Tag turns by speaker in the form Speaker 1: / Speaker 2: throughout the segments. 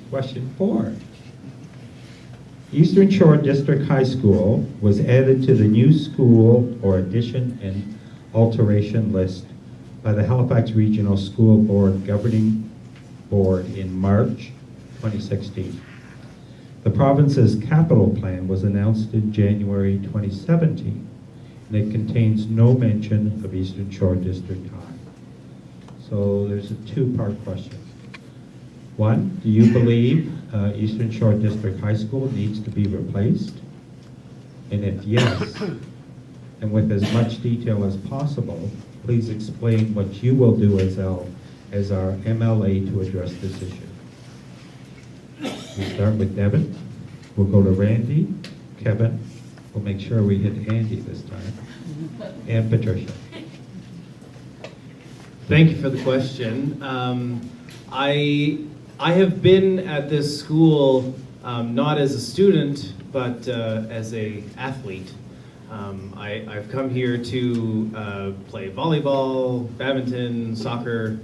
Speaker 1: Question 4. Eastern Shore District High School was added to the new school or addition and alteration list by the Halifax Regional School Board Governing Board in March 2016. The province's capital plan was announced in January 2017, and it contains no mention of Eastern Shore District High. So there's a two-part question. One, do you believe Eastern Shore District High School needs to be replaced? And if yes, and with as much detail as possible, please explain what you will do as our MLA to address this issue. We'll start with Devin. We'll go to Randy, Kevin. We'll make sure we hit Andy this time, and Patricia.
Speaker 2: Thank you for the question. I have been at this school not as a student, but as a athlete. I've come here to play volleyball, badminton, soccer,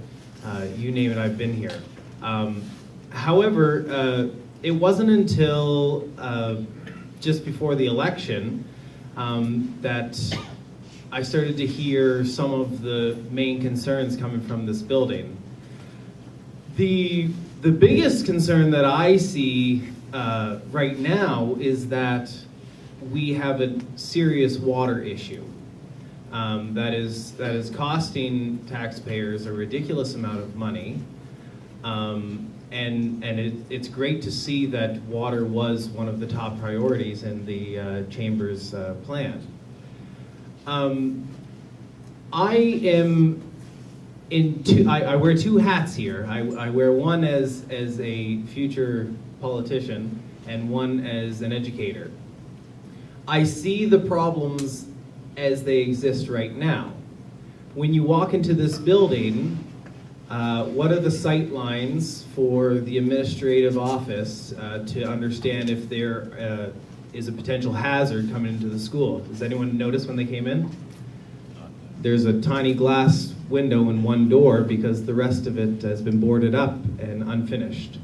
Speaker 2: you name it, I've been here. However, it wasn't until just before the election that I started to hear some of the main concerns coming from this building. The biggest concern that I see right now is that we have a serious water issue that is costing taxpayers a ridiculous amount of money, and it's great to see that water was one of the top priorities in the Chamber's plan. I wear two hats here. I wear one as a future politician and one as an educator. I see the problems as they exist right now. When you walk into this building, what are the sight lines for the administrative office to understand if there is a potential hazard coming into the school? Does anyone notice when they came in? There's a tiny glass window and one door because the rest of it has been boarded up and unfinished.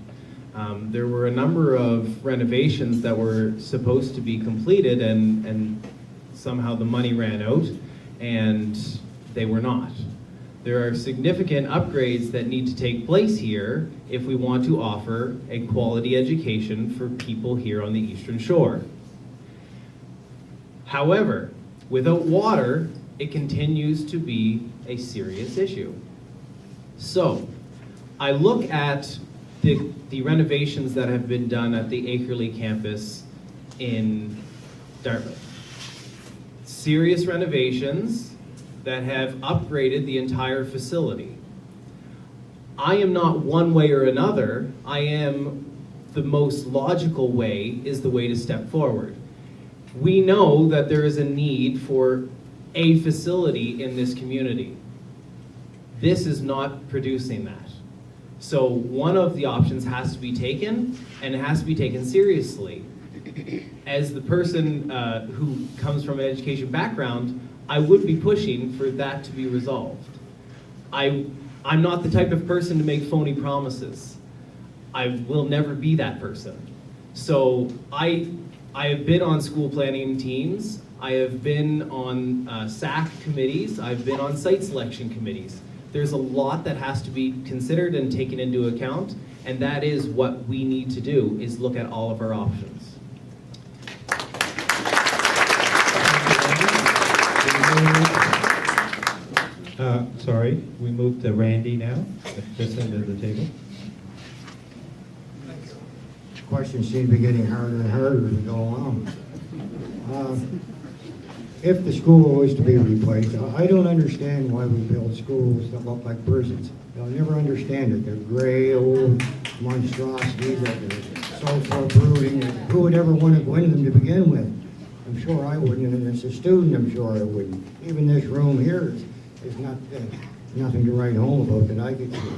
Speaker 2: There were a number of renovations that were supposed to be completed and somehow the money ran out and they were not. There are significant upgrades that need to take place here if we want to offer a quality education for people here on the Eastern Shore. However, without water, it continues to be a serious issue. So, I look at the renovations that have been done at the Akerley campus in Dartmouth. Serious renovations that have upgraded the entire facility. I am not one way or another. I am the most logical way is the way to step forward. We know that there is a need for a facility in this community. This is not producing that. So one of the options has to be taken, and it has to be taken seriously. As the person who comes from an education background, I would be pushing for that to be resolved. I'm not the type of person to make phony promises. I will never be that person. So I have been on school planning teams, I have been on SAC committees, I've been on site selection committees. There's a lot that has to be considered and taken into account, and that is what we need to do, is look at all of our options.
Speaker 1: Sorry, we move to Randy now, at this end of the table.
Speaker 3: Questions seem to be getting harder and harder as we go along. If the school was to be replaced, I don't understand why we build schools that look like prisons. I'll never understand it. They're gray, old monstrosities that are so brooding. Who would ever want to go into them to begin with? I'm sure I wouldn't, and as a student, I'm sure I wouldn't. Even this room here is not nothing to write home about that I could see.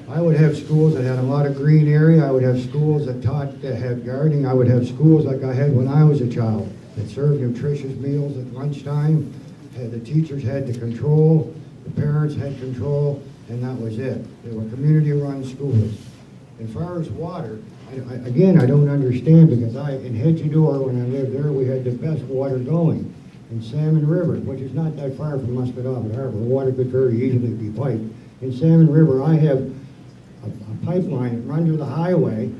Speaker 3: I would have schools that had a lot of green area. I would have schools that had gardening. I would have schools like I had when I was a child that served nutritious meals at lunchtime. The teachers had the control, the parents had control, and that was it. They were community-run schools. As far as water, again, I don't understand, because in Hedgeador, when I lived there, we had the best water going. In Salmon River, which is not that far from Muscatawbet Harbor, water could very easily be piped. In Salmon River, I have a pipeline that runs to the highway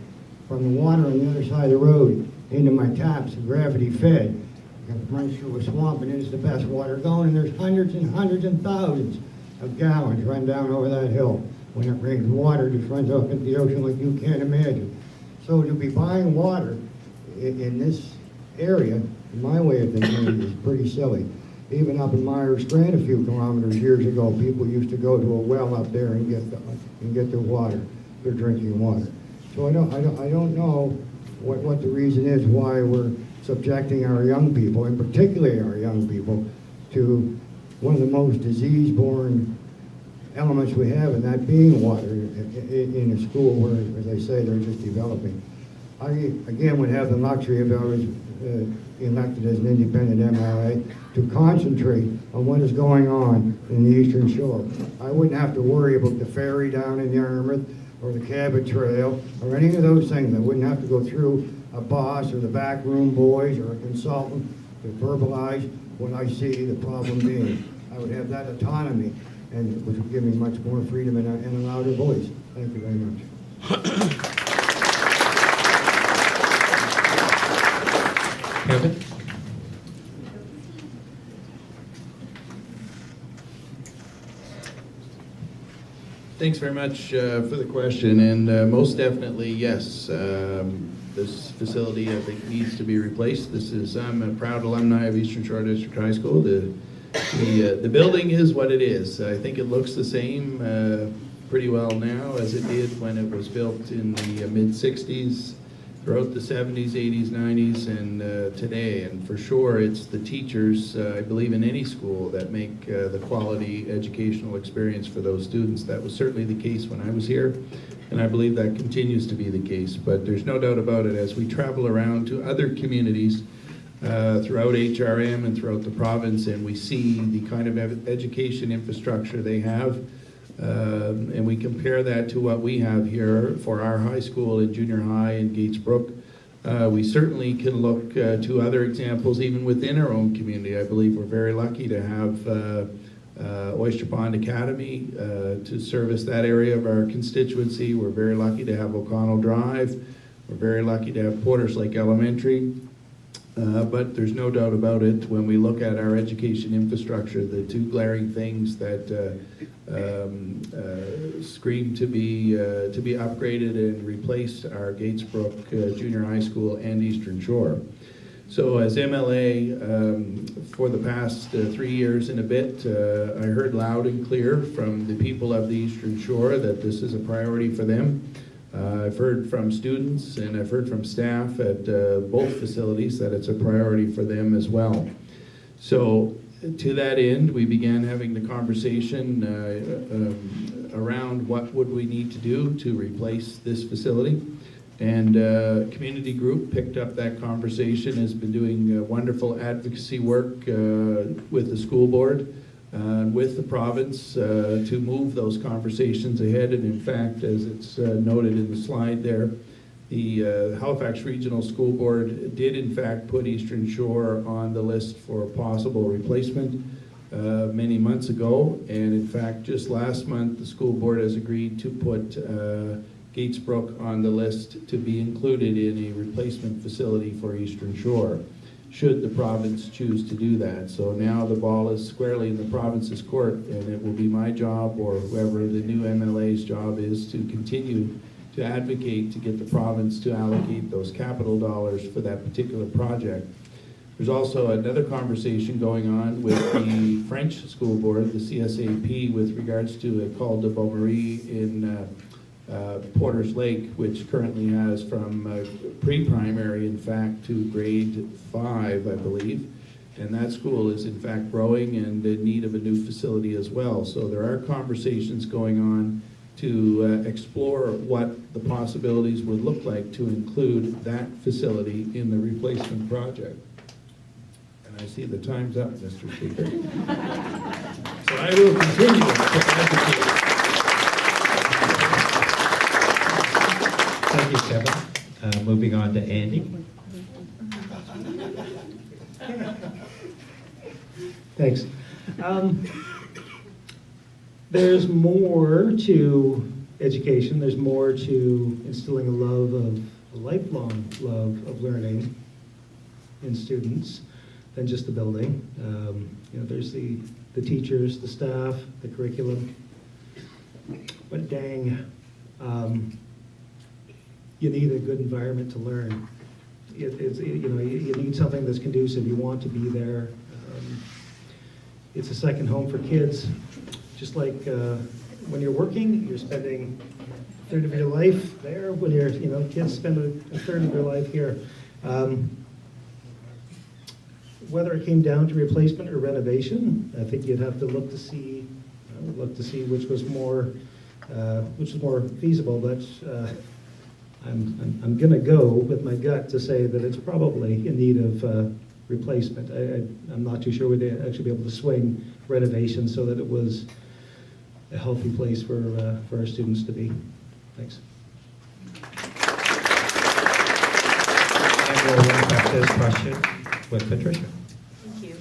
Speaker 3: from the water on the other side of the road into my taps, gravity fed. It runs through a swamp, and it's the best water going, and there's hundreds and hundreds and thousands of gallons run down over that hill. When it rains, water just runs off into the ocean like you can't imagine. So to be buying water in this area, in my way of thinking, is pretty silly. Even up in Myers Grant, a few kilometers years ago, people used to go to a well up there and get their water, their drinking water. So I don't know what the reason is why we're subjecting our young people, and particularly our young people, to one of the most disease-borne elements we have, and that being water in a school where, as I say, they're just developing. I, again, would have the luxury, if I was elected as an independent MLA, to concentrate on what is going on in the Eastern Shore. I wouldn't have to worry about the ferry down in Yarmouth or the Cabot Trail or any of those things. I wouldn't have to go through a boss or the backroom boys or a consultant to verbalize what I see the problem being. I would have that autonomy, and which would give me much more freedom and a louder voice. Thank you very much.
Speaker 2: Kevin?
Speaker 4: Thanks very much for the question, and most definitely, yes, this facility, I think, needs to be replaced. I'm a proud alumni of Eastern Shore District High School. The building is what it is. I think it looks the same pretty well now as it did when it was built in the mid-60s, throughout the 70s, 80s, 90s, and today. And for sure, it's the teachers, I believe, in any school that make the quality educational experience for those students. That was certainly the case when I was here, and I believe that continues to be the case. But there's no doubt about it, as we travel around to other communities throughout HRM and throughout the province, and we see the kind of education infrastructure they have, and we compare that to what we have here for our high school and junior high in Gatesbrook. We certainly can look to other examples even within our own community. I believe we're very lucky to have Oyster Pond Academy to service that area of our constituency. We're very lucky to have O'Connell Drive. We're very lucky to have Porters Lake Elementary. But there's no doubt about it, when we look at our education infrastructure, the two glaring things that scream to be upgraded and replaced are Gatesbrook Junior High School and Eastern Shore. So as MLA for the past 3 years and a bit, I heard loud and clear from the people of the Eastern Shore that this is a priority for them. I've heard from students and I've heard from staff at both facilities that it's a priority for them as well. So to that end, we began having the conversation around what would we need to do to replace this facility. And community group picked up that conversation, has been doing wonderful advocacy work with the school board, with the province to move those conversations ahead. And in fact, as it's noted in the slide there, the Halifax Regional School Board did in fact put Eastern Shore on the list for possible replacement many months ago. And in fact, just last month, the school board has agreed to put Gatesbrook on the list to be included in a replacement facility for Eastern Shore, should the province choose to do that. So now the ball is squarely in the province's court, and it will be my job, or whoever the new MLA's job is, to continue to advocate to get the province to allocate those capital dollars for that particular project. There's also another conversation going on with the French school board, the CSAP, with regards to École de Beaumarie in Porters Lake, which currently has from pre-primary, in fact, to grade 5, I believe. And that school is in fact growing and in need of a new facility as well. So there are conversations going on to explore what the possibilities would look like to include that facility in the replacement project. And I see the time's up, Mr. Speaker. So I will continue to advocate.
Speaker 1: Thank you, Kevin. Moving on to Andy.
Speaker 5: Thanks. There's more to education. There's more to instilling a lifelong love of learning in students than just the building. There's the teachers, the staff, the curriculum. But dang, you need a good environment to learn. You need something that's conducive. You want to be there. It's a second home for kids. Just like when you're working, you're spending a third of your life there. When kids spend a third of their life here. Whether it came down to replacement or renovation, I think you'd have to look to see which was more feasible. But I'm going to go with my gut to say that it's probably in need of replacement. I'm not too sure we'd actually be able to swing renovation so that it was a healthy place for our students to be. Thanks.
Speaker 1: And we'll wrap up this question with Patricia.
Speaker 6: Thank you.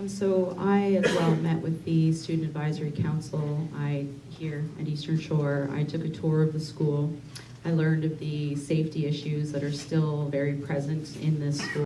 Speaker 6: So I as well met with the Student Advisory Council here at Eastern Shore. I took a tour of the school. I learned of the safety issues that are still very present in this school.